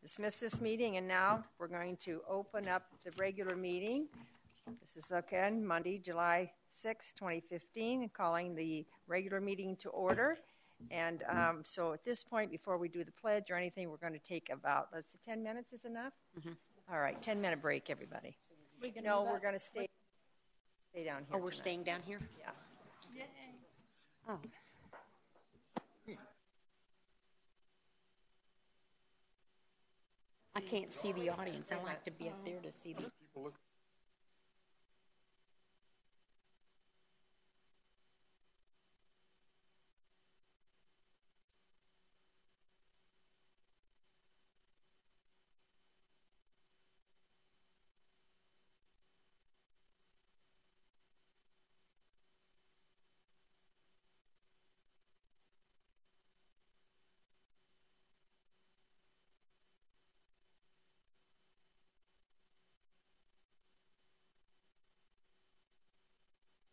dismiss this meeting, and now we're going to open up the regular meeting. This is again Monday, July 6, 2015, calling the regular meeting to order. And so at this point, before we do the pledge or anything, we're going to take about, let's see, 10 minutes is enough? All right, 10-minute break, everybody. No, we're going to stay down here. Oh, we're tonight. staying down here? Yeah. Yay. Oh. I can't see the audience. I like to be up there to see these people.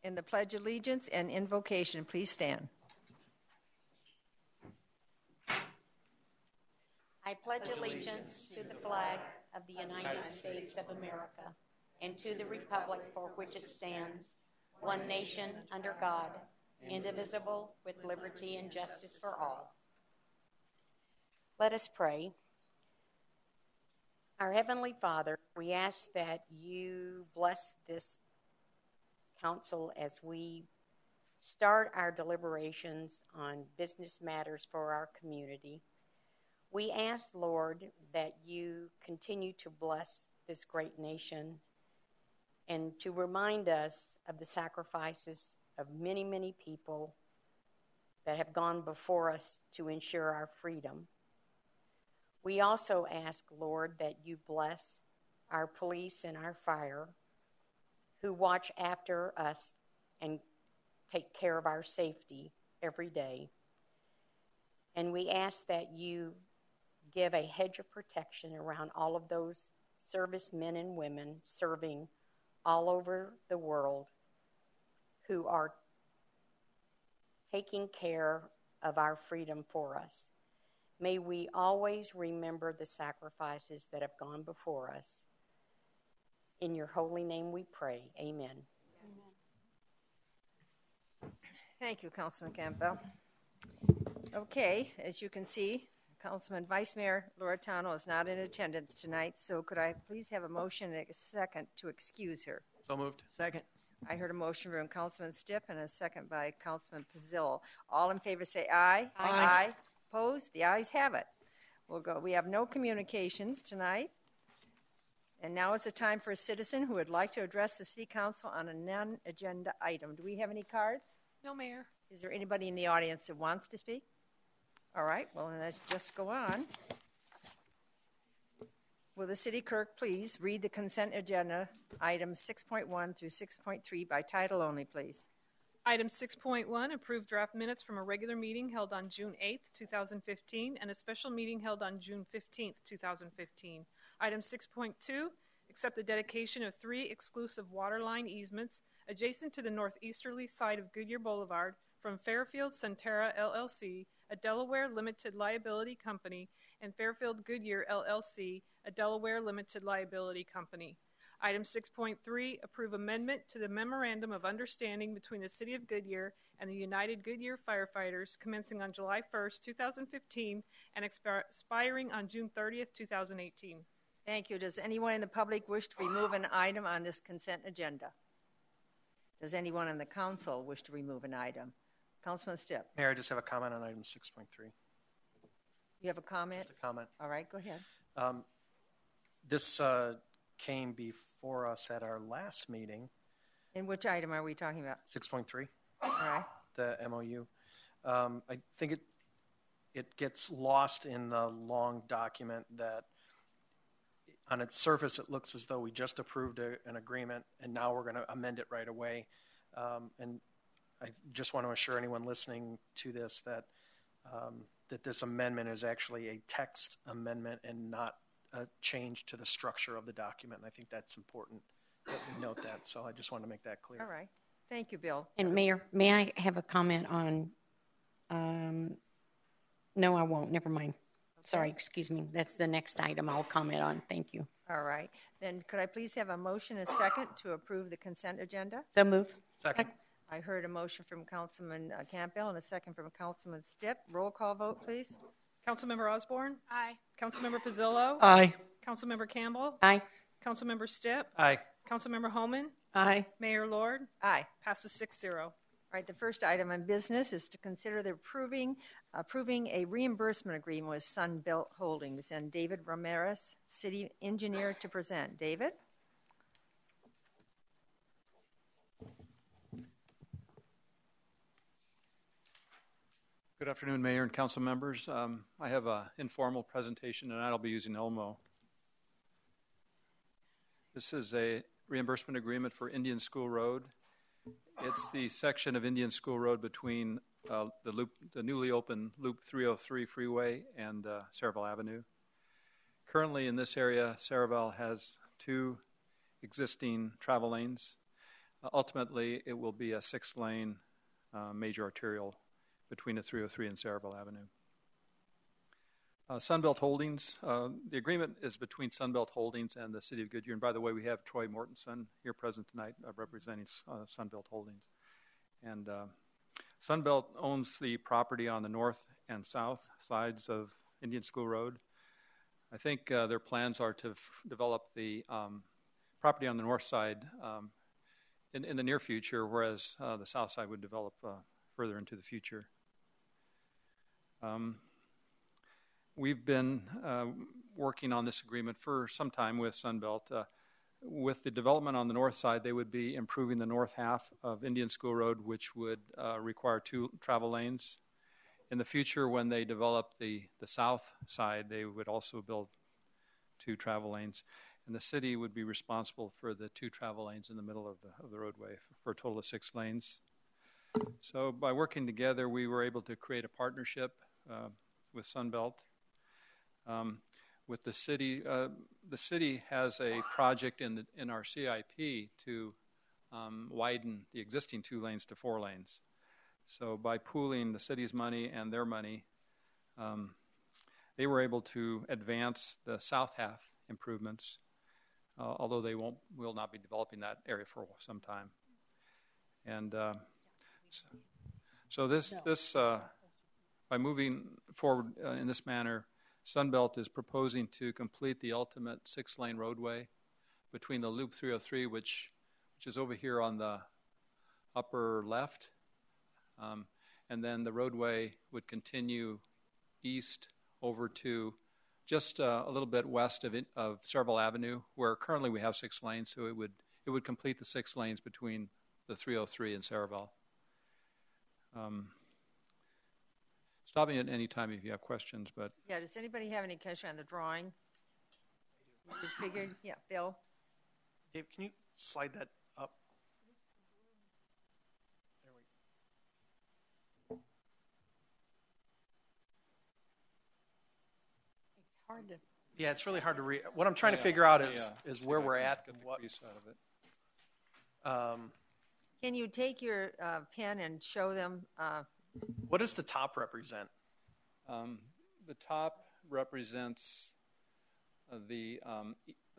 In the Pledge of Allegiance and invocation, please stand. I pledge allegiance to the flag of the United States of America and to the republic for which it stands, one nation under God, indivisible, with liberty and justice for all. Let us pray. Our Heavenly Father, we ask that you bless this council as we start our deliberations on business matters for our community. We ask, Lord, that you continue to bless this great nation and to remind us of the sacrifices of many, many people that have gone before us to ensure our freedom. We also ask, Lord, that you bless our police and our fire who watch after us and take care of our safety every day. And we ask that you give a hedge of protection around all of those servicemen and women serving all over the world who are taking care of our freedom for us. May we always remember the sacrifices that have gone before us. In your holy name we pray. Amen. Thank you, Councilman Campbell. Okay, as you can see, Councilman Vice Mayor Loretano is not in attendance tonight, so could I please have a motion and a second to excuse her? So moved. Second. I heard a motion from Councilman Stipp and a second by Councilman Pizzillo. All in favor say aye. Aye. Opposed? The ayes have it. We'll go. We have no communications tonight. And now is the time for a citizen who would like to address the City Council on a non-agenda item. Do we have any cards? No, Mayor. Is there anybody in the audience that wants to speak? All right, well, then let's just go on. Will the city clerk please read the consent agenda, items 6.1 through 6.3 by title only, please? Item 6.1, approved draft minutes from a regular meeting held on June 8th, 2015, and a special meeting held on June 15th, 2015. Item 6.2, accept the dedication of 3 exclusive waterline easements adjacent to the northeasterly side of Goodyear Boulevard from Fairfield Centera LLC, a Delaware limited liability company, and Fairfield Goodyear LLC, a Delaware limited liability company. Item 6.3, approve amendment to the Memorandum of Understanding between the City of Goodyear and the United Goodyear Firefighters commencing on July 1st, 2015 and expiring on June 30th, 2018. Thank you. Does anyone in the public wish to remove an item on this consent agenda? Does anyone in the council wish to remove an item? Councilman Stipp. Mayor, I just have a comment on item 6.3. You have a comment? Just a comment. All right, go ahead. This came before us at our last meeting. And which item are we talking about? 6.3. All right. The MOU. I think it gets lost in the long document that on its surface it looks as though we just approved an agreement and now we're going to amend it right away. And I just want to assure anyone listening to this that that this amendment is actually a text amendment and not a change to the structure of the document. And I think that's important that we note that. So I just want to make that clear. All right. Thank you, Bill. And Mayor, may I have a comment on, no, I won't. Never mind. Sorry, excuse me. That's the next item I'll comment on. Thank you. All right. Then could I please have a motion and a second to approve the consent agenda? So move. Second. I heard a motion from Councilman Campbell and a second from Councilman Stipp. Roll call vote, please. Councilmember Osborne? Aye. Councilmember Pizzillo? Aye. Councilmember Campbell? Aye. Councilmember Stipp? Aye. Councilmember Homan? Aye. Mayor Lord? Aye. Passes 6-0. All right, the first item on business is to consider the approving a reimbursement agreement with Sunbelt Holdings and David Ramirez, city engineer, to present. David? Good afternoon, Mayor and Council members. I have an informal presentation tonight. I'll be using Elmo. This is a reimbursement agreement for Indian School Road. It's the section of Indian School Road between the newly opened Loop 303 freeway and Saraval Avenue. Currently in this area, Saraval has 2 existing travel lanes. Ultimately, it will be a 6-lane major arterial between the 303 and Saraval Avenue. Sunbelt Holdings, the agreement is between Sunbelt Holdings and the City of Goodyear. And by the way, we have Troy Mortensen here present tonight representing Sunbelt Holdings. And Sunbelt owns the property on the north and south sides of Indian School Road. I think their plans are to develop the property on the north side in the near future, whereas the south side would develop further into the future. We've been working on this agreement for some time with Sunbelt. With the development on the north side, they would be improving the north half of Indian School Road, which would require 2 travel lanes. In the future, when they develop the south side, they would also build 2 travel lanes. And the city would be responsible for the 2 travel lanes in the middle of the roadway for a total of 6 lanes. So by working together, we were able to create a partnership with Sunbelt. With the city has a project in our CIP to widen the existing 2 lanes to 4 lanes. So by pooling the city's money and their money, they were able to advance the south half improvements, although they will not be developing that area for some time. And so this by moving forward in this manner, Sunbelt is proposing to complete the ultimate 6-lane roadway between the Loop 303, which is over here on the upper left, and then the roadway would continue east over to just a little bit west of Saraval Avenue, where currently we have 6 lanes. So it would complete the 6 lanes between the 303 and Saraval. Stop me at any time if you have questions. But Yeah, does anybody have any question on the drawing? You figured? Yeah, Bill? Dave, can you slide that up? There we go. It's hard to. Yeah, it's really hard to read. What I'm trying to figure out is where we're at and what. Out of it. Can you take your pen and show them? What does the top represent? The top represents the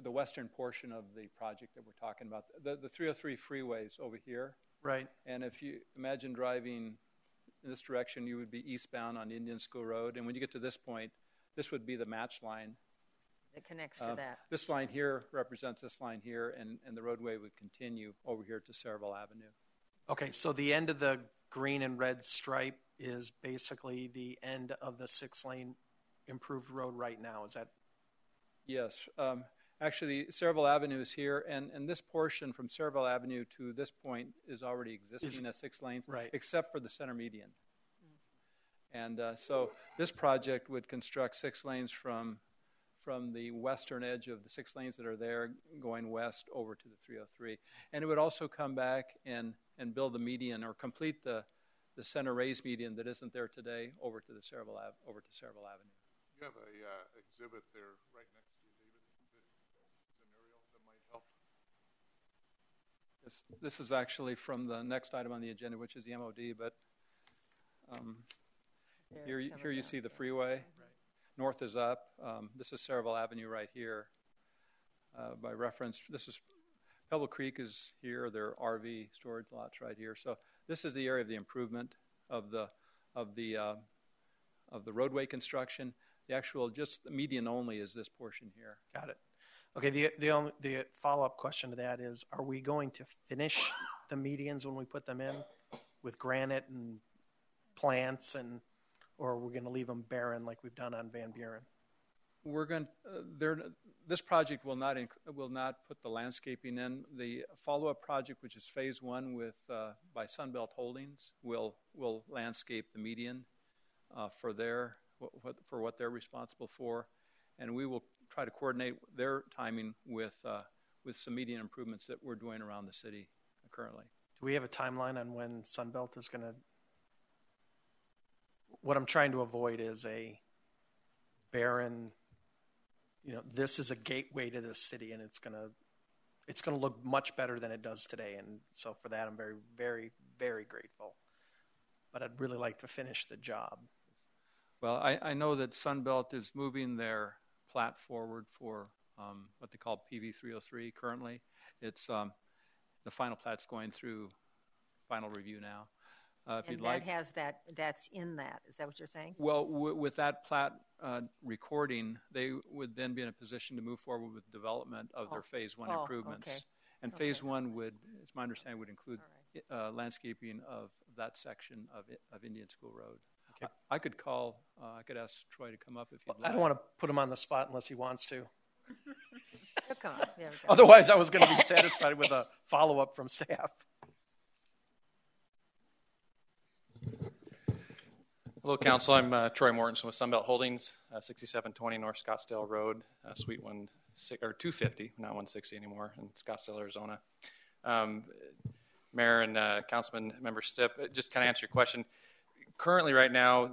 western portion of the project that we're talking about. The 303 freeways over here. Right. And if you imagine driving in this direction, you would be eastbound on Indian School Road. And when you get to this point, this would be the match line. That connects to that. This line here represents this line here, and the roadway would continue over here to Saraval Avenue. Okay, so the end of the green and red stripe is basically the end of the 6-lane improved road right now. Is that? Yes. Actually, Saraval Avenue is here, and this portion from Saraval Avenue to this point is already existing as 6 lanes, right, except for the center median. And so this project would construct 6 lanes from the western edge of the 6 lanes that are there going west over to the 303. And it would also come back and build the median or complete the center raised median that isn't there today over to Saraval Avenue. You have a exhibit there right next to you, David. Is an aerial that might help. This is actually from the next item on the agenda, which is the MOD, but here you see the freeway. Right. north is up. This is Saraville Avenue right here. By reference, this is Pebble Creek is here. There are RV storage lots right here. So this is the area of the improvement of the roadway construction. The actual, just the median only is this portion here. Got it. Okay, the follow-up question to that is, are we going to finish the medians when we put them in with granite and plants, or are we going to leave them barren like we've done on Van Buren? We're going this project will not put the landscaping in. The follow-up project, which is phase one with by Sunbelt Holdings, will landscape the median for what they're responsible for, and we will try to coordinate their timing with some median improvements that we're doing around the city currently. Do we have a timeline on when Sunbelt is going to? What I'm trying to avoid is a barren. This is a gateway to the city, and it's going to look much better than it does today. And so for that, I'm very, very, very grateful. But I'd really like to finish the job. Well, I know that Sunbelt is moving their plat forward for what they call PV 303 currently. It's the final plat's going through final review now. If and you'd that like, has that's in that. Is that what you're saying? well, with that plat recording, they would then be in a position to move forward with development of their phase one improvements. Okay. And phase one would, it's my understanding, would include landscaping of that section of Indian School Road. Okay. I could ask Troy to come up if you'd like. I don't want to put him on the spot unless he wants to. Oh, come on. There we go. Otherwise, I was going to be satisfied with a follow-up from staff. Hello, Council. I'm Troy Mortensen with Sunbelt Holdings, 6720 North Scottsdale Road, Suite 250, not 160 anymore, in Scottsdale, Arizona. Mayor and Councilman Member Stipp, just kind of answer your question. Currently, right now,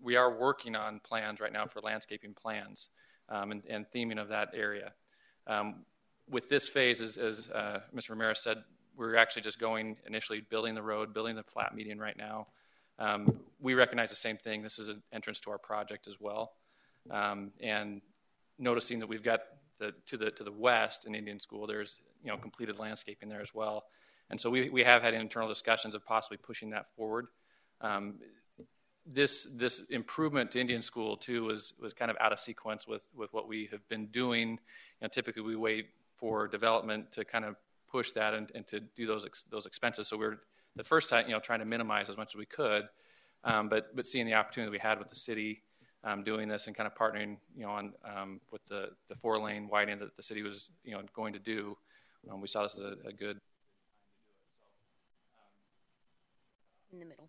we are working on plans right now for landscaping plans and theming of that area. With this phase, as Mr. Ramirez said, we're actually just going initially building the road, building the flat median right now. We recognize the same thing. This is an entrance to our project as well, and noticing that we've got to the west in Indian School, there's completed landscaping there as well, and so we have had internal discussions of possibly pushing that forward. This improvement to Indian School too was kind of out of sequence with what we have been doing. Typically we wait for development to kind of push that and to do those expenses. So we're the first time, trying to minimize as much as we could, but seeing the opportunity we had with the city doing this and kind of partnering, on with the 4-lane widening that the city was, going to do, we saw this as a good. In the middle.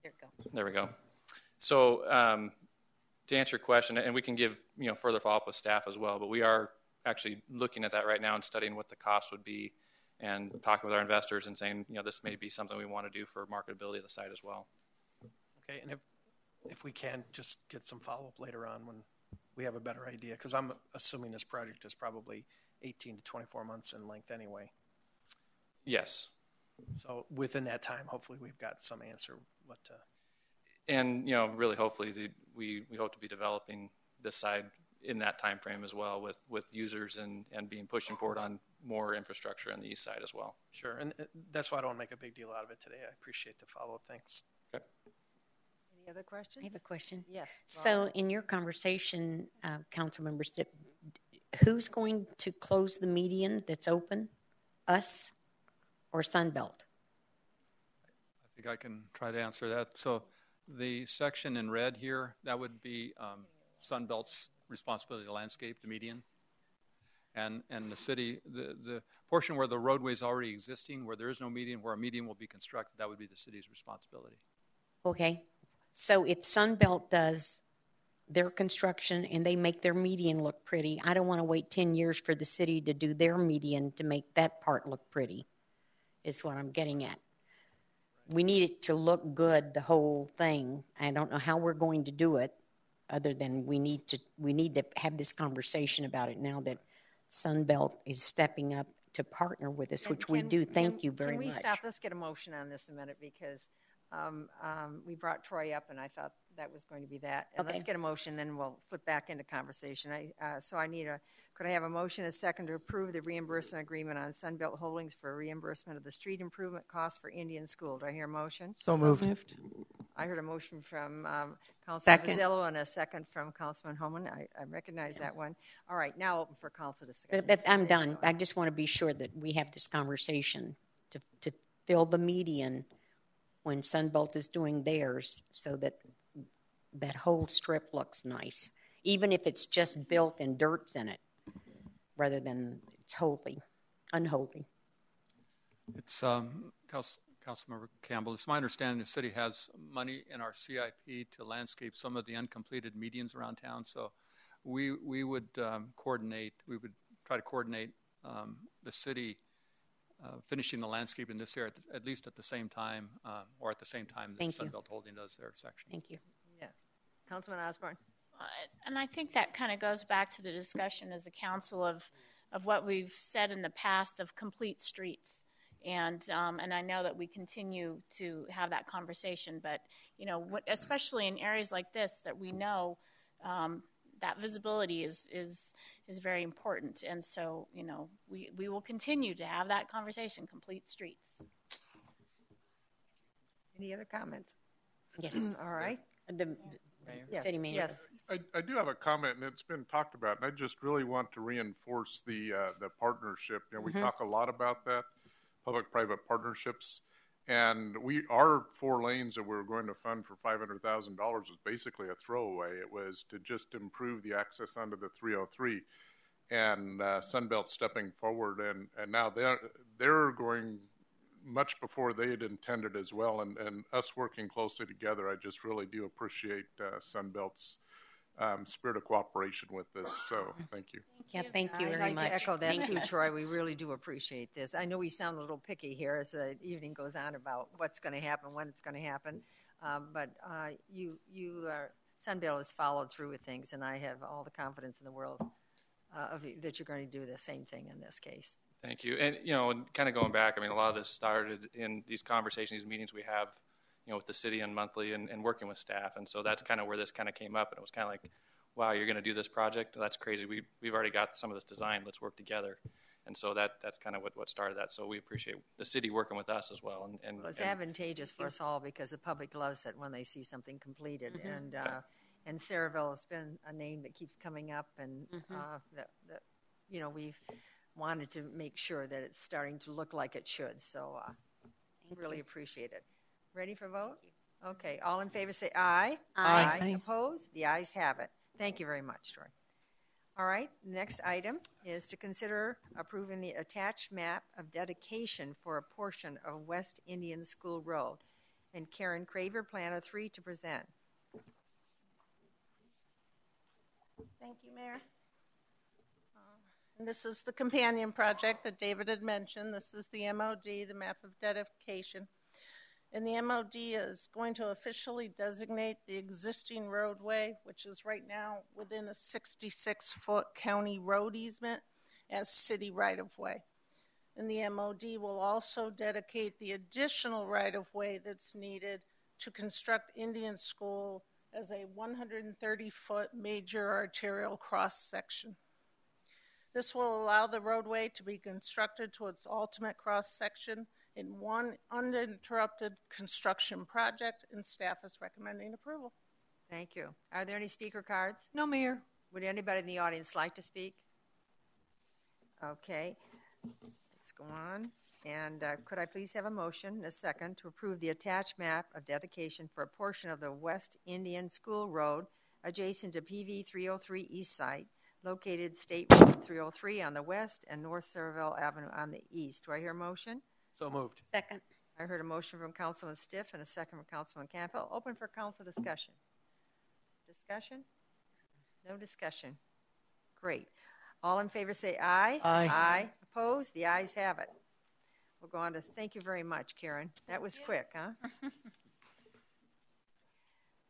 There we go. There we go. So to answer your question, and we can give further follow-up with staff as well, but we are actually looking at that right now and studying what the cost would be, and talking with our investors and saying, this may be something we want to do for marketability of the site as well. Okay, and if we can, just get some follow-up later on when we have a better idea, because I'm assuming this project is probably 18 to 24 months in length anyway. Yes. So within that time, hopefully we've got some answer what to. And, really hopefully we hope to be developing this side in that time frame as well with users and being pushing forward on more infrastructure on the east side as well. Sure, and that's why I don't want to make a big deal out of it today. I appreciate the follow-up. Thanks. Okay. Any other questions? I have a question. Yes. So in your conversation, council members, who's going to close the median that's open? Us or Sunbelt? I think I can try to answer that. So the section in red here, that would be Sunbelt's responsibility to landscape the median. And the city, the portion where the roadway is already existing, where there is no median, where a median will be constructed, that would be the city's responsibility. Okay. So if Sunbelt does their construction and they make their median look pretty, I don't want to wait 10 years for the city to do their median to make that part look pretty, is what I'm getting at. We need it to look good, the whole thing. I don't know how we're going to do it, other than we need to have this conversation about it now that Sunbelt is stepping up to partner with us, which we do. Thank you very much. Can we stop? Let's get a motion on this a minute, because we brought Troy up, and I thought that was going to be that. And let's Okay. get a motion, then we'll flip back into conversation. Could I have a motion, a second, to approve the reimbursement agreement on Sunbelt Holdings for reimbursement of the street improvement costs for Indian School? Do I hear a motion? So moved. I heard a motion from Councilman Second. Vazzillo and a second from Councilman Holman. I recognize that one. All right, now open for council discussion. But I'm done. I just want to be sure that we have this conversation to fill the median when Sunbelt is doing theirs, so that that whole strip looks nice, even if it's just built and dirt's in it, rather than it's unholy. It's Councilmember Campbell. It's my understanding the city has money in our CIP to landscape some of the uncompleted medians around town. So we would coordinate. We would try to coordinate the city finishing the landscape in this area at least at the same time, or at the same time that Thank you. Sunbelt Holding does their section. Thank you. Yeah. Councilman Osborne. And I think that kind of goes back to the discussion as a council of what we've said in the past of complete streets. And I know that we continue to have that conversation, but especially in areas like this that we know that visibility is very important, and so we will continue to have that conversation. Complete streets. Any other comments? Yes. All right. The Yes. city manager. Yes. I do have a comment, and it's been talked about, and I just really want to reinforce the partnership. We talk a lot about that, public-private partnerships, and our 4 lanes that we're going to fund for $500,000 is basically a throwaway. It was to just improve the access onto the 303, and Sunbelt stepping forward, and now they're going much before they had intended as well, and us working closely together. I just really do appreciate Sunbelt's spirit of cooperation with this. So thank you. Yeah, thank you very I'd like much. to echo that Thank too, you. Troy. We really do appreciate this. I know we sound a little picky here as the evening goes on about what's going to happen, when it's going to happen, but Sunbelt has followed through with things, and I have all the confidence in the world that you're going to do the same thing in this case. Thank you. And, kind of going back, a lot of this started in these conversations, these meetings we have, with the city on monthly and working with staff. And so that's kind of where this kind of came up. And it was kind of like, wow, you're going to do this project? That's crazy. We've already got some of this design. Let's work together. And so that's kind of what started that. So we appreciate the city working with us as well. And Well, it's advantageous for us all because the public loves it when they see something completed. And Saraville has been a name that keeps coming up, and that we've wanted to make sure that it's starting to look like it should. So really appreciate it. Ready for vote? Okay. All in favor say aye. Aye. Aye. Opposed? The ayes have it. Thank you very much, Troy. All right. Next item is to consider approving the attached map of dedication for a portion of West Indian School Road. And Karen Craver, Planner 3, to present. Thank you, Mayor. And this is the companion project that David had mentioned. This is the MOD, the map of dedication. And the MOD is going to officially designate the existing roadway, which is right now within a 66-foot county road easement, as city right-of-way. And the MOD will also dedicate the additional right-of-way that's needed to construct Indian School as a 130-foot major arterial cross-section. This will allow the roadway to be constructed to its ultimate cross-section in one uninterrupted construction project, and staff is recommending approval. Thank you. Are there any speaker cards? No, Mayor. Would anybody in the audience like to speak? Okay. Let's go on. And could I please have a motion, a second, to approve the attached map of dedication for a portion of the West Indian School Road adjacent to PV 303 East Site, located State Road 303 on the west and North Saraville Avenue on the east. Do I hear a motion? So moved. Second. I heard a motion from Councilman Stiff and a second from Councilman Campbell. Open for council discussion. Discussion? No discussion. Great. All in favor say aye. Aye. Aye. Opposed? The ayes have it. We'll go on to thank you very much, Karen. That was quick, huh?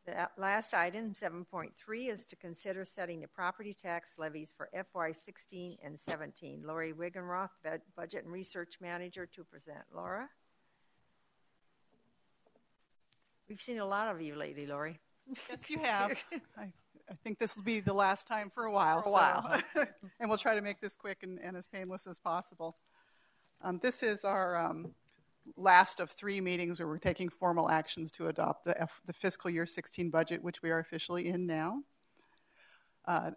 The last item, 7.3, is to consider setting the property tax levies for FY16 and 17. Lori Wigenroth, Budget and Research Manager, to present. Laura? We've seen a lot of you lately, Lori. Yes, you have. I think this will be the last time for a while. For a while. And we'll try to make this quick and as painless as possible. This is our last of 3 meetings where we're taking formal actions to adopt the fiscal year 16 budget, which we are officially in now.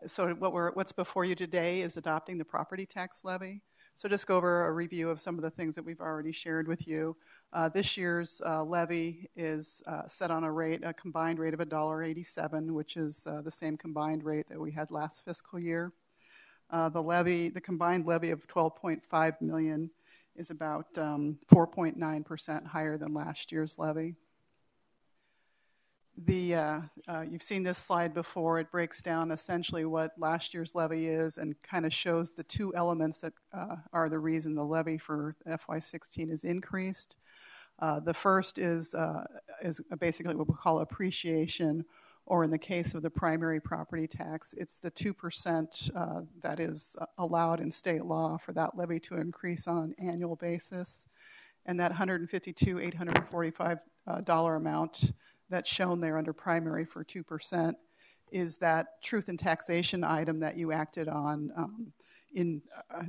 So what's before you today is adopting the property tax levy. So just go over a review of some of the things that we've already shared with you. This year's levy is set on a combined rate of $1.87, which is the same combined rate that we had last fiscal year. The combined levy of $12.5 million is about 4.9% higher than last year's levy. You've seen this slide before. It breaks down essentially what last year's levy is and kind of shows the 2 elements that are the reason the levy for FY16 is increased. The first is basically what we call appreciation, or in the case of the primary property tax, it's the 2% that is allowed in state law for that levy to increase on an annual basis. And that $152,845 amount that's shown there under primary for 2% is that truth in taxation item that you acted on in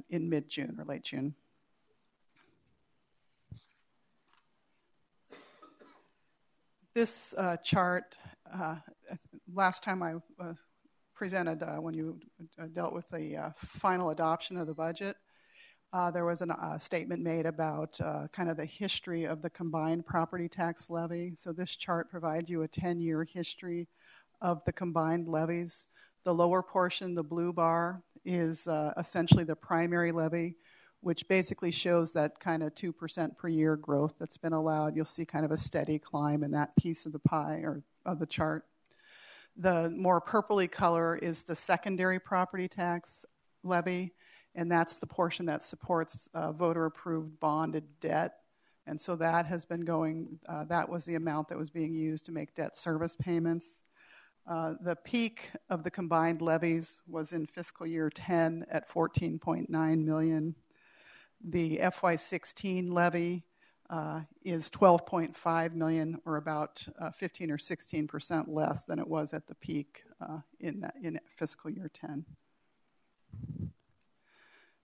mid-June or late June. This chart, last time I presented when you dealt with the final adoption of the budget, there was a statement made about kind of the history of the combined property tax levy. So this chart provides you a 10-year history of the combined levies. The lower portion, the blue bar, is essentially the primary levy, which basically shows that kind of 2% per year growth that's been allowed. You'll see kind of a steady climb in that piece of the pie or of the chart. The more purpley color is the secondary property tax levy, and that's the portion that supports voter-approved bonded debt. And so that has been going, that was the amount that was being used to make debt service payments. The peak of the combined levies was in fiscal year 10 at $14.9 million. The FY16 levy is $12.5 million, or about 15 or 16% less than it was at the peak in fiscal year 10.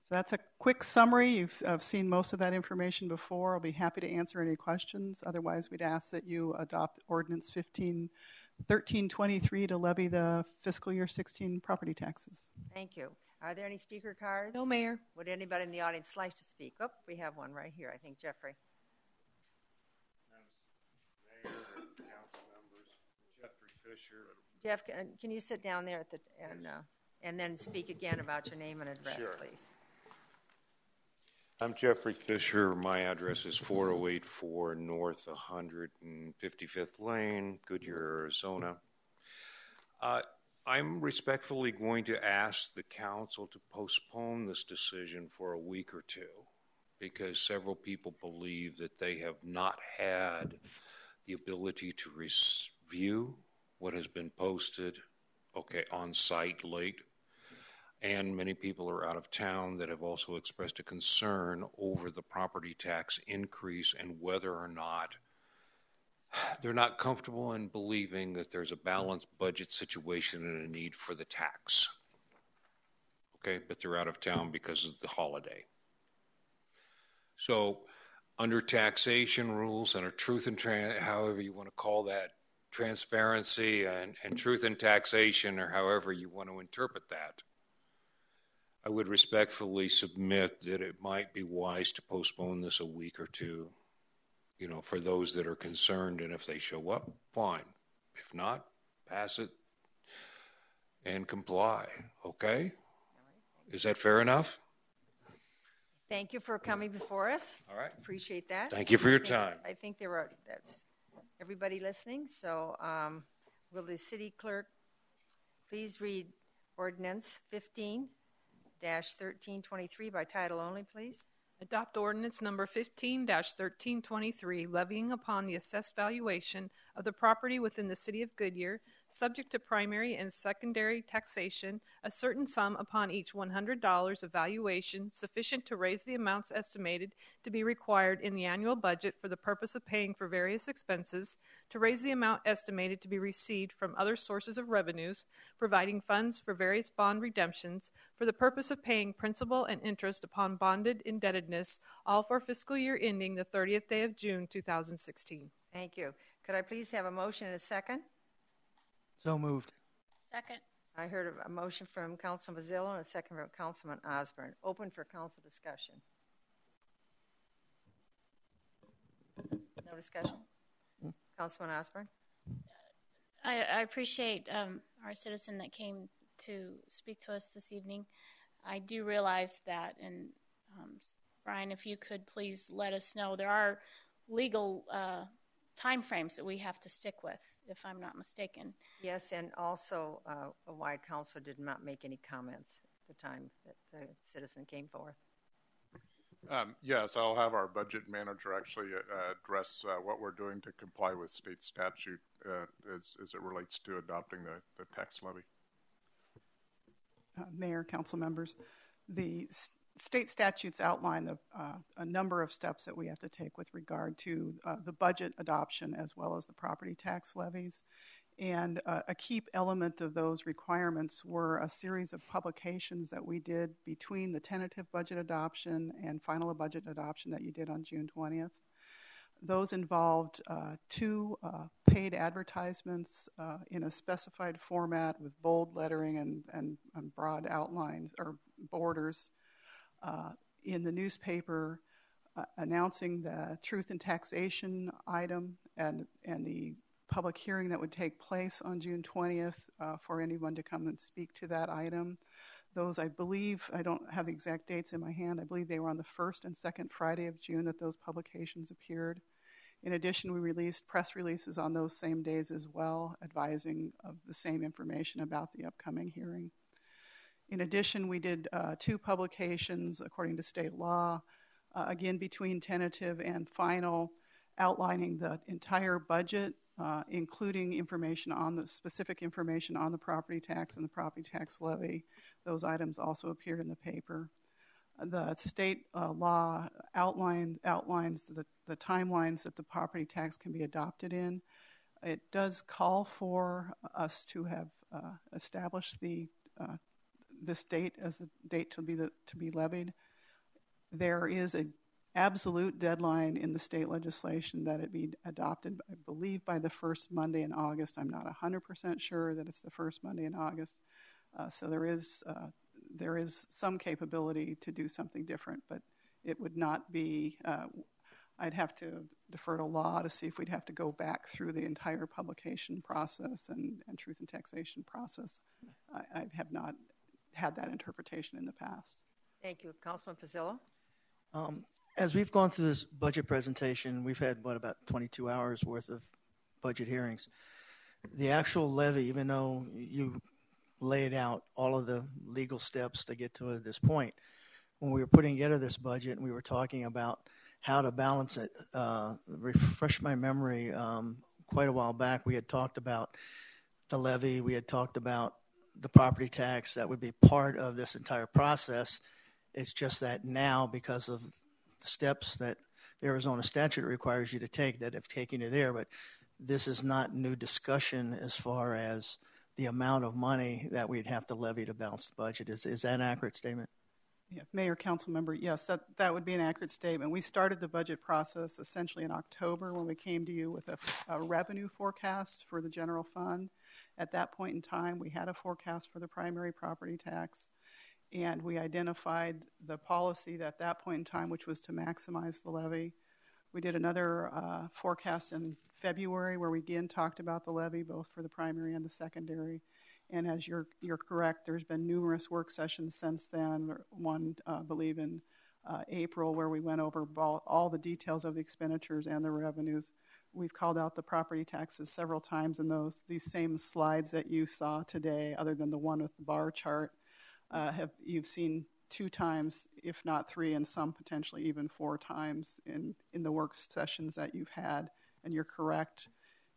So that's a quick summary. I've seen most of that information before. I'll be happy to answer any questions. Otherwise, we'd ask that you adopt Ordinance 1323 to levy the fiscal year 16 property taxes. Thank you. Are there any speaker cards? No, Mayor. Would anybody in the audience like to speak? Oh, we have one right here. I think Jeffrey. Mayor and council members, Jeffrey Fisher. Jeff, can you sit down there and then speak again about your name and address, Sure. please? I'm Jeffrey Fisher. My address is 4084 North 155th Lane, Goodyear, Arizona. I'm respectfully going to ask the council to postpone this decision for a week or two because several people believe that they have not had the ability to review what has been posted, on site late. And many people are out of town that have also expressed a concern over the property tax increase and whether or not they're not comfortable in believing that there's a balanced budget situation and a need for the tax. But they're out of town because of the holiday. So under taxation rules and a truth and however you want to call that, transparency and truth in taxation, or however you want to interpret that, I would respectfully submit that it might be wise to postpone this a week or two, for those that are concerned. And if they show up, fine. If not, pass it and comply. Okay? Is that fair enough? Thank you for coming before us. All right. Appreciate that. Thank you for your time. I think that's everybody listening. So will the city clerk please read Ordinance 15-1323 by title only, please? Adopt ordinance number 15-1323, levying upon the assessed valuation of the property within the city of Goodyear, subject to primary and secondary taxation, a certain sum upon each $100 of valuation sufficient to raise the amounts estimated to be required in the annual budget for the purpose of paying for various expenses, to raise the amount estimated to be received from other sources of revenues, providing funds for various bond redemptions, for the purpose of paying principal and interest upon bonded indebtedness, all for fiscal year ending the 30th day of June 2016. Thank you. Could I please have a motion and a second? So moved. Second. I heard a motion from Councilman Bazzillo and a second from Councilman Osborne. Open for council discussion. No discussion? Councilman Osborne? I appreciate our citizen that came to speak to us this evening. I do realize that, and Brian, if you could please let us know, there are legal time frames that we have to stick with, if I'm not mistaken. Yes, and also why council did not make any comments at the time that the citizen came forth. Yes, I'll have our budget manager actually address what we're doing to comply with state statute as it relates to adopting the tax levy. Mayor, council members, the state statutes outline a number of steps that we have to take with regard to the budget adoption as well as the property tax levies. And a key element of those requirements were a series of publications that we did between the tentative budget adoption and final budget adoption that you did on June 20th. Those involved two paid advertisements in a specified format with bold lettering and broad outlines or borders in the newspaper announcing the truth in taxation item and the public hearing that would take place on June 20th for anyone to come and speak to that item. Those, I believe, I don't have the exact dates in my hand, I believe they were on the first and second Friday of June that those publications appeared. In addition, we released press releases on those same days as well, advising of the same information about the upcoming hearing. In addition, we did two publications according to state law, again between tentative and final, outlining the entire budget, including information on the specific information on the property tax and the property tax levy. Those items also appeared in the paper. The state law outlines the timelines that the property tax can be adopted in. It does call for us to have established this date as the date to be levied. There is an absolute deadline in the state legislation that it be adopted, I believe, by the first Monday in August. I'm not 100% sure that it's the first Monday in August. So there is some capability to do something different, but it would not be, I'd have to defer to law to see if we'd have to go back through the entire publication process and truth and taxation process. I have not had that interpretation in the past. Thank you. Councilman Pizzillo? As we've gone through this budget presentation, we've had, about 22 hours worth of budget hearings. The actual levy, even though you laid out all of the legal steps to get to this point, when we were putting together this budget and we were talking about how to balance it, refresh my memory, quite a while back we had talked about the levy, we had talked about the property tax that would be part of this entire process. It's just that now, because of the steps that the Arizona statute requires you to take, that have taken you there, but this is not new discussion as far as the amount of money that we'd have to levy to balance the budget. Is that an accurate statement? Yeah, Mayor, council member, yes, that would be an accurate statement. We started the budget process essentially in October when we came to you with a revenue forecast for the general fund. At that point in time, we had a forecast for the primary property tax, and we identified the policy at that point in time, which was to maximize the levy. We did another forecast in February where we again talked about the levy, both for the primary and the secondary. And as you're correct, there's been numerous work sessions since then. One, I believe, in April, where we went over all the details of the expenditures and the revenues. We've called out the property taxes several times in these same slides that you saw today, other than the one with the bar chart. You've seen 2 times, if not 3, and some potentially even 4 times in the work sessions that you've had. And you're correct.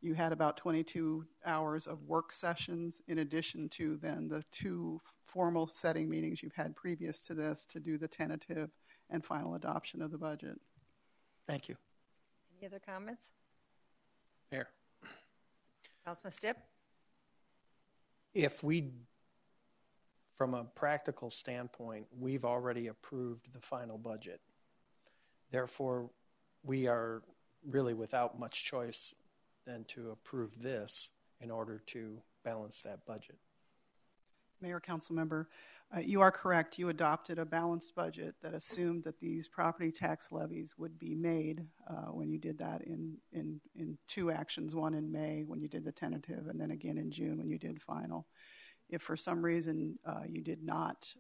You had about 22 hours of work sessions in addition to then the 2 formal setting meetings you've had previous to this to do the tentative and final adoption of the budget. Thank you. Any other comments? Mayor, Councilman Stipp? if we, from a practical standpoint, we've already approved the final budget. Therefore, we are really without much choice than to approve this in order to balance that budget. Mayor, council member, you are correct. You adopted a balanced budget that assumed that these property tax levies would be made when you did that in 2 actions, one in May when you did the tentative and then again in June when you did final. If for some reason you did not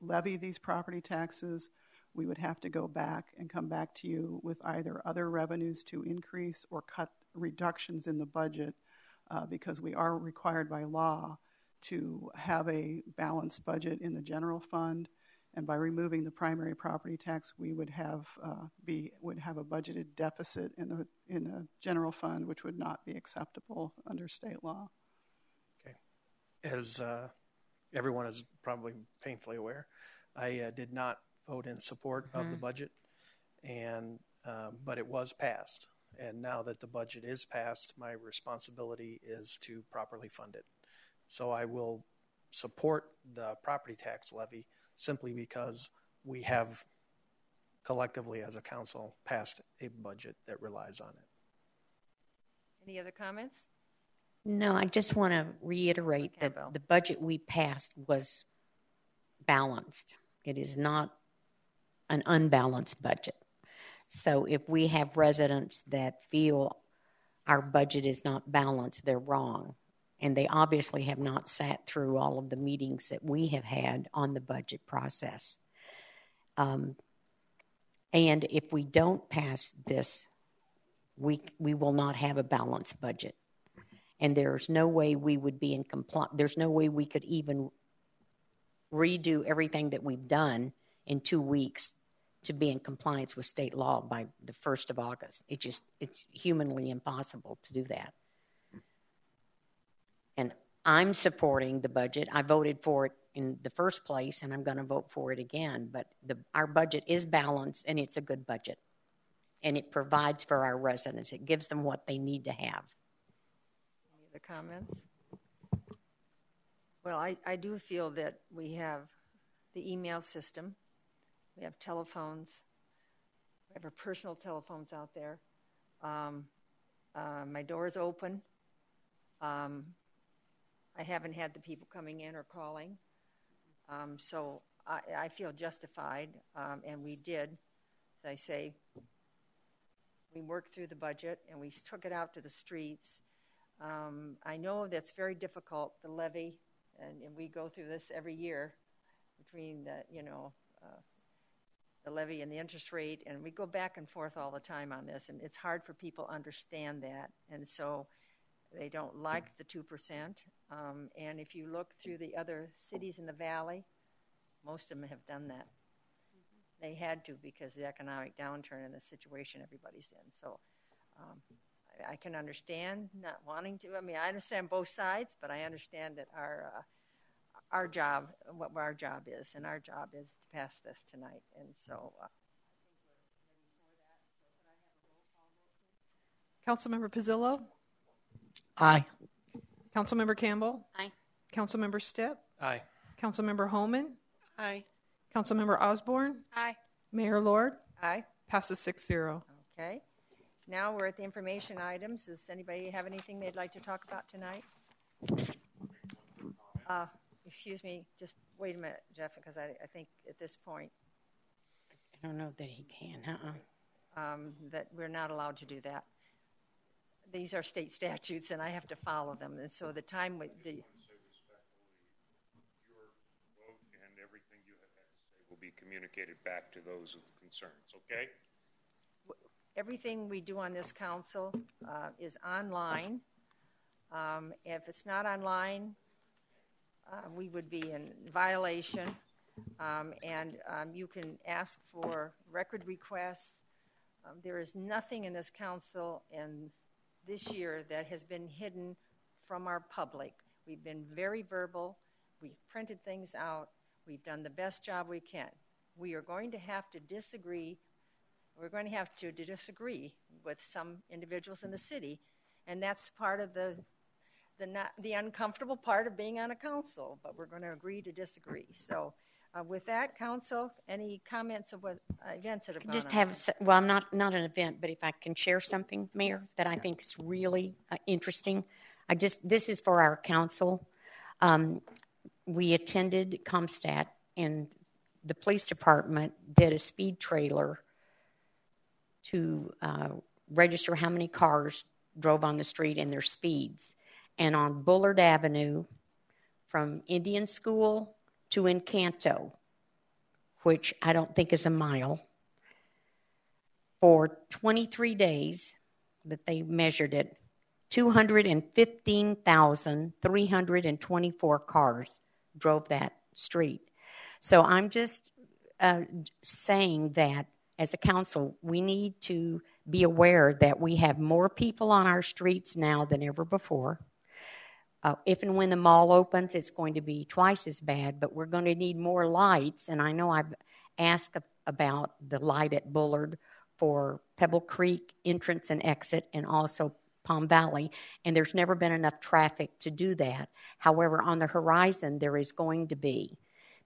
levy these property taxes, we would have to go back and come back to you with either other revenues to increase or cut reductions in the budget because we are required by law to have a balanced budget in the general fund, and by removing the primary property tax, we would have a budgeted deficit in the general fund, which would not be acceptable under state law. Okay, as everyone is probably painfully aware, I did not vote in support of the budget, and but it was passed, and now that the budget is passed, my responsibility is to properly fund it. So I will support the property tax levy simply because we have collectively as a council passed a budget that relies on it. Any other comments? No, I just want to reiterate that the budget we passed was balanced. It is not an unbalanced budget. So if we have residents that feel our budget is not balanced, they're wrong. And they obviously have not sat through all of the meetings that we have had on the budget process. And if we don't pass this, we will not have a balanced budget. And there's no way we would be in compliance. There's no way we could even redo everything that we've done in 2 weeks to be in compliance with state law by the 1st of August. It's humanly impossible to do that. And I'm supporting the budget. I voted for it in the first place, and I'm going to vote for it again. But our budget is balanced, and it's a good budget. And it provides for our residents. It gives them what they need to have. Any other comments? Well, I do feel that we have the email system. We have telephones. We have our personal telephones out there. My door is open. I haven't had the people coming in or calling. So I feel justified, and we did, as I say, we worked through the budget and we took it out to the streets. I know that's very difficult, the levy, and we go through this every year between the levy and the interest rate, and we go back and forth all the time on this, and it's hard for people to understand that, and so they don't like the 2%. And if you look through the other cities in the valley, most of them have done that. They had to because of the economic downturn and the situation everybody's in. So I can understand not wanting to. I mean, I understand both sides, but I understand that our job, what our job is, and our job is to pass this tonight. And so I think we're ready for that. So could I have a roll call vote, please? Councilmember Pizzillo? Aye. Councilmember Campbell? Aye. Councilmember Stipp? Aye. Councilmember Holman? Aye. Councilmember Osborne? Aye. Mayor Lord? Aye. Passes 6-0. Okay. Now we're at the information items. Does anybody have anything they'd like to talk about tonight? Excuse me, just wait a minute, Jeff, because I think at this point I don't know that he can. that we're not allowed to do that. These are state statutes, and I have to follow them. And so the time with the Your vote and everything you have had to say will be communicated back to those with concerns, okay? everything we do on this council is online. If it's not online, we would be in violation. And you can ask for record requests. There is nothing in this council, and this year that has been hidden from our public. We've been very verbal. We've printed things out. We've done the best job we can. We are going to have to disagree. We're going to have to disagree with some individuals in the city, and that's part of the uncomfortable part of being on a council, but we're going to agree to disagree. So with that, council, any comments of what events that have gone Just on? have, well, not an event, but if I can share something, Mayor, that I think is really interesting. This is for our council. We attended Comstat, and the police department did a speed trailer to register how many cars drove on the street and their speeds. And on Bullard Avenue, from Indian School to Encanto, which I don't think is a mile, for 23 days that they measured it, 215,324 cars drove that street. So I'm just saying that as a council, we need to be aware that we have more people on our streets now than ever before. If and when the mall opens, it's going to be twice as bad, but we're going to need more lights. And I know I've asked about the light at Bullard for Pebble Creek entrance and exit, and also Palm Valley, and there's never been enough traffic to do that. However, on the horizon, there is going to be,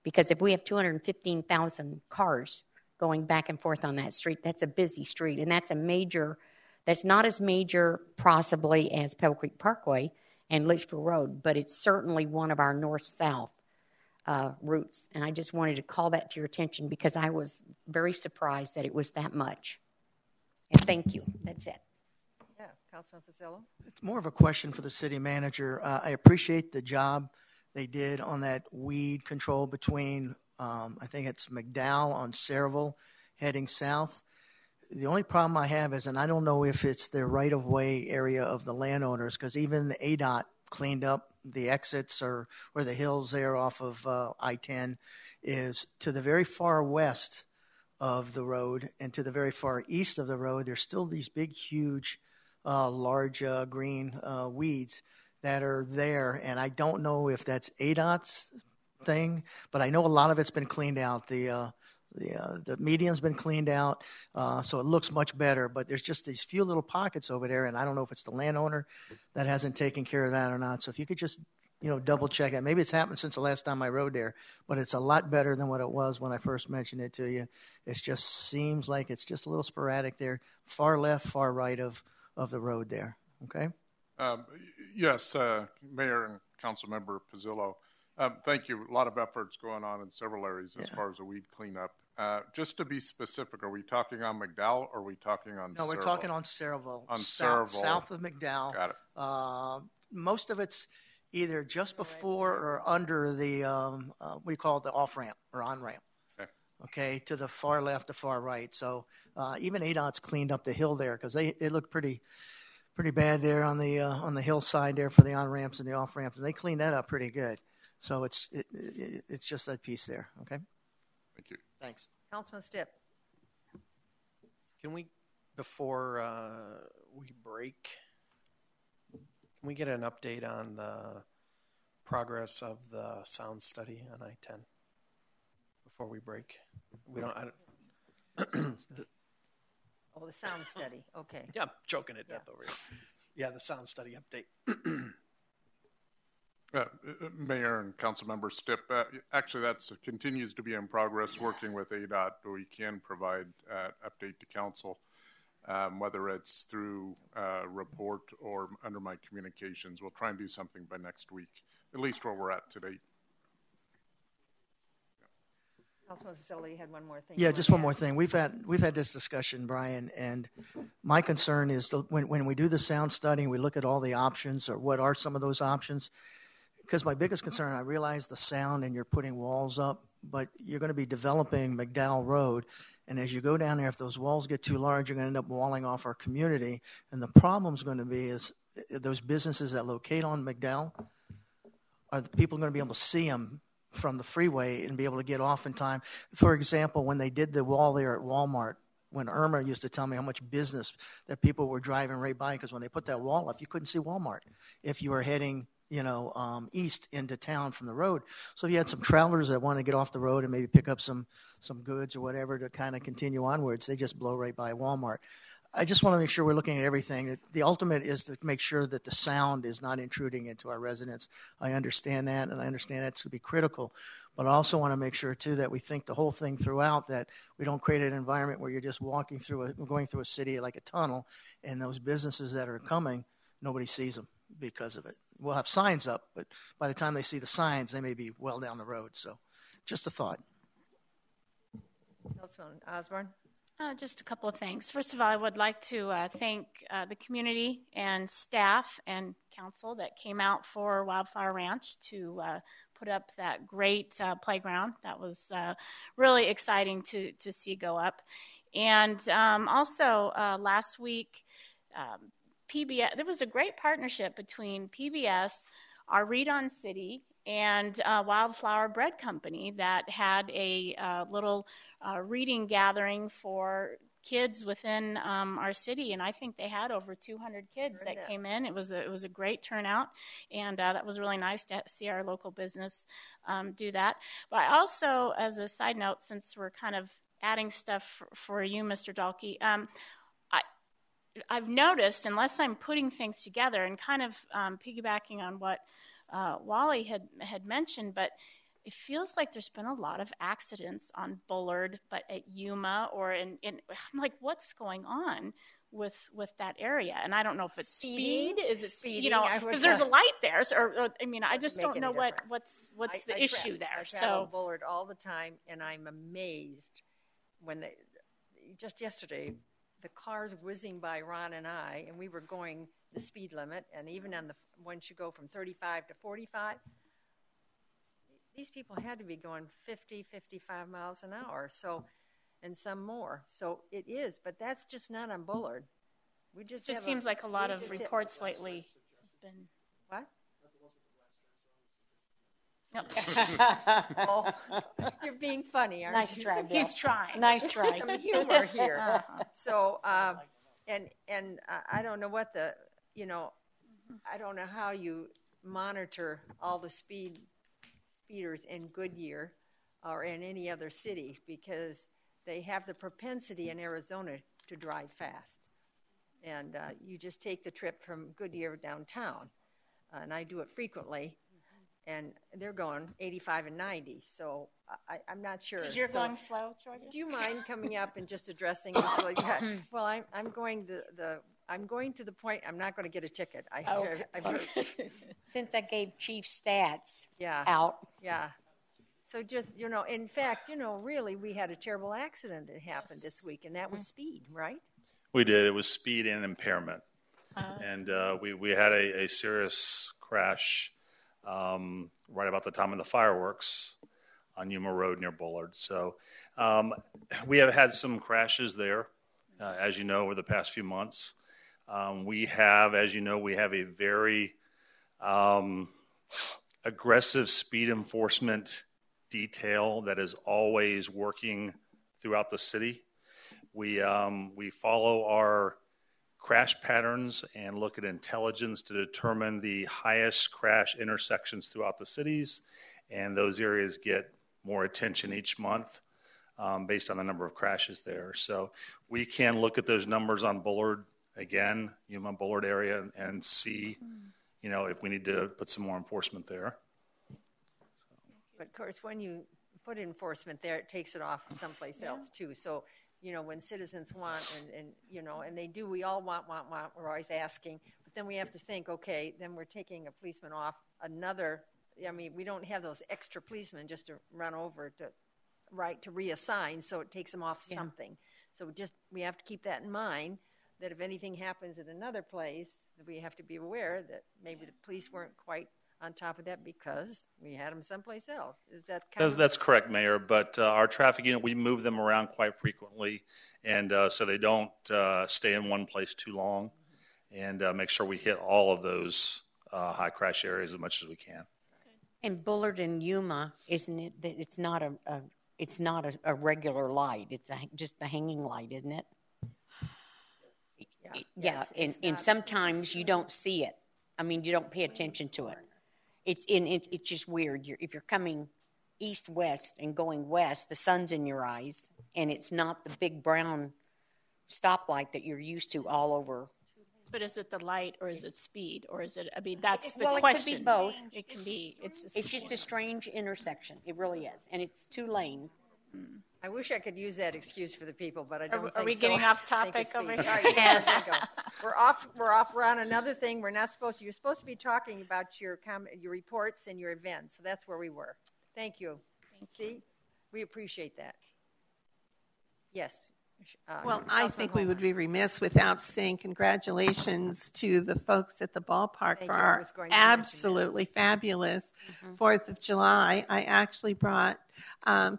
because if we have 215,000 cars going back and forth on that street, that's a busy street, and that's not as major possibly as Pebble Creek Parkway and Litchfield Road, but it's certainly one of our north-south routes. And I just wanted to call that to your attention because I was very surprised that it was that much. And thank you. That's it. Yeah, Councilman Fazzillo. It's more of a question for the city manager. I appreciate the job they did on that weed control between, I think it's McDowell on Saraville heading south. The only problem I have is, and I don't know if it's the right-of-way area of the landowners, because even the ADOT cleaned up the exits or the hills there off of I-10 is to the very far west of the road and to the very far east of the road. There's still these big, huge, large green weeds that are there, and I don't know if that's ADOT's thing, but I know a lot of it's been cleaned out. The median's been cleaned out, so it looks much better. But there's just these few little pockets over there, and I don't know if it's the landowner that hasn't taken care of that or not. So if you could just, double check it. Maybe it's happened since the last time I rode there, but it's a lot better than what it was when I first mentioned it to you. It just seems like it's just a little sporadic there, far left, far right of the road there. Okay? Yes, Mayor and Councilmember Pizzillo. Thank you. A lot of efforts going on in several areas as far as the weed cleanup. Just to be specific, are we talking on McDowell or are we talking on No, we're Saraville? talking on Saraville. On Saraville. Saraville. South of McDowell. Got it. Most of it's either just before or under the, we call it the off-ramp or on-ramp. Okay, to the far left, the far right. So even ADOT's cleaned up the hill there because it looked pretty bad there on the hillside there for the on-ramps and the off-ramps, and they cleaned that up pretty good. So it's just that piece there, okay? Thank you. Thanks. Councilman Stipp. Can we, before we break, can we get an update on the progress of the sound study on I-10 before we break? We don't. The sound study. Okay. Yeah, I'm choking to death over here. Yeah, the sound study update. Mayor and Councilmember Stipp, actually that continues to be in progress working with ADOT, but we can provide update to council, whether it's through report or under my communications. We'll try and do something by next week, at least where we're at today. Councilman Facility, you had one more thing. Yeah, just one more thing. We've had this discussion, Brian, and my concern is when we do the sound study, we look at all the options or what are some of those options. Because my biggest concern, I realize the sound and you're putting walls up, but you're going to be developing McDowell Road. And as you go down there, if those walls get too large, you're going to end up walling off our community. And the problem's going to be is those businesses that locate on McDowell, are the people going to be able to see them from the freeway and be able to get off in time? For example, when they did the wall there at Walmart, when Irma used to tell me how much business that people were driving right by, because when they put that wall up, you couldn't see Walmart if you were heading, east into town from the road. So if you had some travelers that want to get off the road and maybe pick up some goods or whatever to kind of continue onwards, they just blow right by Walmart. I just want to make sure we're looking at everything. The ultimate is to make sure that the sound is not intruding into our residents. I understand that, and I understand that's going to be critical. But I also want to make sure, too, that we think the whole thing throughout, that we don't create an environment where you're just going through a city like a tunnel, and those businesses that are coming, nobody sees them because of it. We'll have signs up, but by the time they see the signs, they may be well down the road. So just a thought. Councilman Osborne? Just a couple of things. First of all, I would like to thank the community and staff and council that came out for Wildflower Ranch to put up that great playground. That was really exciting to see go up. And also last week, PBS, there was a great partnership between PBS, our Read-On City, and Wildflower Bread Company that had a little reading gathering for kids within our city, and I think they had over 200 kids that came in. It was a great turnout, and that was really nice to see our local business do that. But I also, as a side note, since we're kind of adding stuff for you, Mr. Dahlke, I've noticed, unless I'm putting things together and kind of piggybacking on what Wally had mentioned, but it feels like there's been a lot of accidents on Bullard, but at Yuma or in I'm like, what's going on with that area? And I don't know if it's speed. Is it speeding? Because there's a light there. I just don't know what's the issue there. I travel Bullard all the time, and I'm amazed when just yesterday the cars whizzing by Ron and I, and we were going the speed limit, and even on once you go from 35 to 45, these people had to be going 50, 55 miles an hour, so, and some more. So it is, but that's just not on Bullard. It just seems like a lot of reports lately have been. What? No. Oh, you're being funny, aren't nice you? Try, He's trying. Nice try. Some humor here. So, and I don't know what I don't know how you monitor all the speeders in Goodyear or in any other city, because they have the propensity in Arizona to drive fast. And you just take the trip from Goodyear downtown, and I do it frequently. And they're going 85 and 90, so I'm not sure. Because you're going slow, Georgia? Do you mind coming up and just addressing this like that? Well, I'm going to the point I'm not going to get a ticket. Since I gave Chief Stats Yeah. out. Yeah. So just, in fact, really we had a terrible accident that happened this week, and that was speed, right? We did. It was speed and impairment. And we had a serious crash right about the time of the fireworks on Yuma Road near Bullard. So we have had some crashes there, as you know, over the past few months. We have a very aggressive speed enforcement detail that is always working throughout the city. We follow our crash patterns and look at intelligence to determine the highest crash intersections throughout the cities, and those areas get more attention each month based on the number of crashes there. So we can look at those numbers on Bullard, again, Yuma Bullard area, and see, if we need to put some more enforcement there. But of course, when you put enforcement there, it takes it off someplace else too. So when citizens want and they do, we all want, we're always asking, but then we have to think, okay, then we're taking a policeman off we don't have those extra policemen just to run over to reassign, so it takes them off something. So we have to keep that in mind, that if anything happens at another place, we have to be aware that maybe the police weren't quite on top of that because we had them someplace else. Is that That's correct, Mayor. But our traffic unit, we move them around quite frequently, and so they don't stay in one place too long, and make sure we hit all of those high crash areas as much as we can. And Bullard and Yuma, isn't it? That it's not a It's not a regular light. It's just the hanging light, isn't it? Yeah, and sometimes you don't see it. I mean, you don't pay attention to it. It's just weird. If you're coming east-west and going west, the sun's in your eyes, and it's not the big brown stoplight that you're used to all over. But is it the light or is it speed or is it? I mean, that's the Well, question. It could be both. It can be. It's just a strange intersection. It really is, and it's 2 lane. I wish I could use that excuse for the people, but I don't think so. Are we getting off I think topic it's over speed. here? All right, yes. We're off. We're on another thing. We're not supposed to. You're supposed to be talking about your reports and your events. So that's where we were. Thank you. See, we appreciate that. Yes. Well, I think we would be remiss without saying congratulations to the folks at the ballpark for our absolutely fabulous 4th of July. I actually brought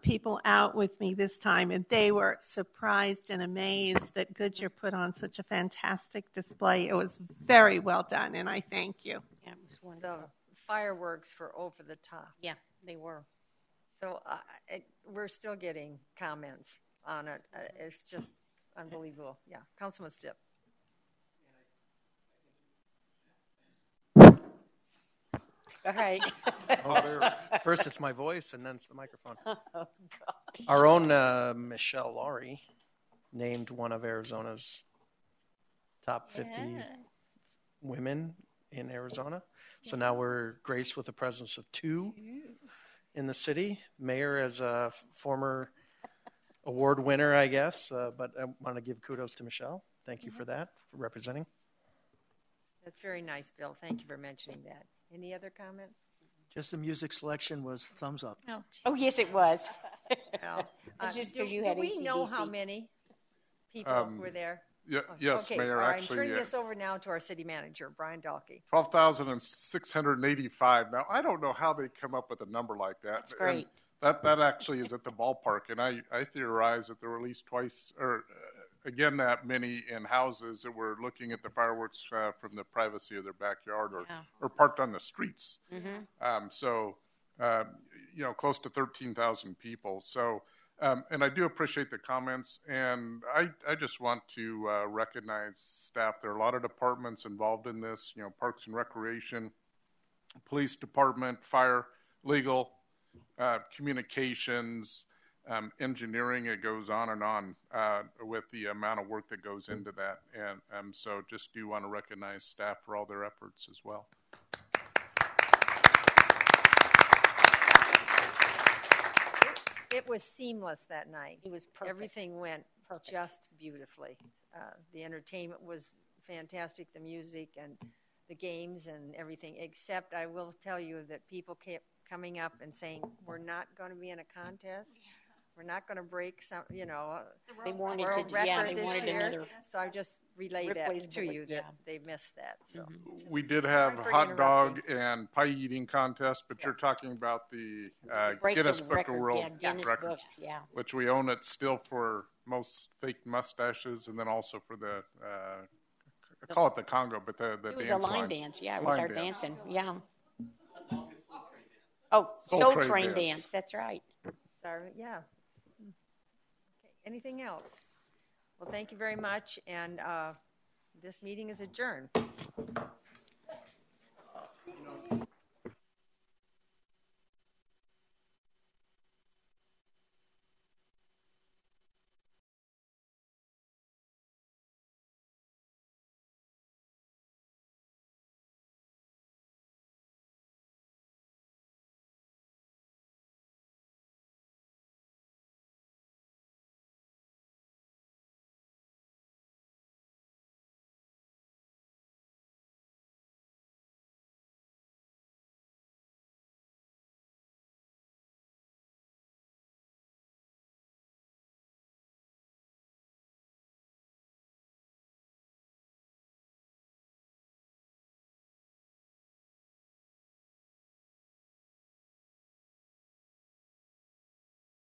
people out with me this time, and they were surprised and amazed that Goodyear put on such a fantastic display. It was very well done, and I thank you. Yeah, it was wonderful. The fireworks were over the top. Yeah, they were. So we're still getting comments on it. It's just unbelievable. Yeah, Councilman Stipp. All right. First it's my voice, and then it's the microphone. Oh, gosh. Our own Michelle Laurie named one of Arizona's top 50 women in Arizona. So now we're graced with the presence of 2 in the city. Mayor as a former award winner, I guess, but I want to give kudos to Michelle. Thank you for that, for representing. That's very nice, Bill. Thank you for mentioning that. Any other comments? Just the music selection was thumbs up. Oh yes, it was. No. It's just because you had Do we know how AC/DC. many people were there? Yeah, yes, okay. Mayor. All right, Actually, I'm turning this over now to our city manager, Brian Dahlke. 12,685. Now, I don't know how they come up with a number like that. That's great. And that actually is at the ballpark, and I theorize that there were at least twice, or again, that many in houses that were looking at the fireworks from the privacy of their backyard or parked on the streets. So, close to 13,000 people. So, and I do appreciate the comments, and I just want to recognize staff. There are a lot of departments involved in this, Parks and Recreation, Police Department, Fire, Legal, Communications, engineering. It goes on and on with the amount of work that goes into that. And so just do want to recognize staff for all their efforts as well. It was seamless that night. It was perfect. Everything went just beautifully. The entertainment was fantastic, the music and the games and everything, except I will tell you that people kept coming up and saying, we're not going to be in a contest. We're not going to break some, they wanted world to, record they this wanted year. another. So I just relayed Ripley's that to bullet, you that they missed that. So We did have Sorry for hot dog interrupting. and pie eating contest, but you're talking about the Break the Guinness Book record, of World yeah, Guinness Records, Book, yeah. which we own it still for most fake mustaches, and then also for the I call it the Congo, but the It was dance a line line. dance, yeah. It was Line our dance. dancing, yeah. Oh, Soul Train dance. That's right. sorry, yeah. Okay. Anything else? Well, thank you very much, and this meeting is adjourned.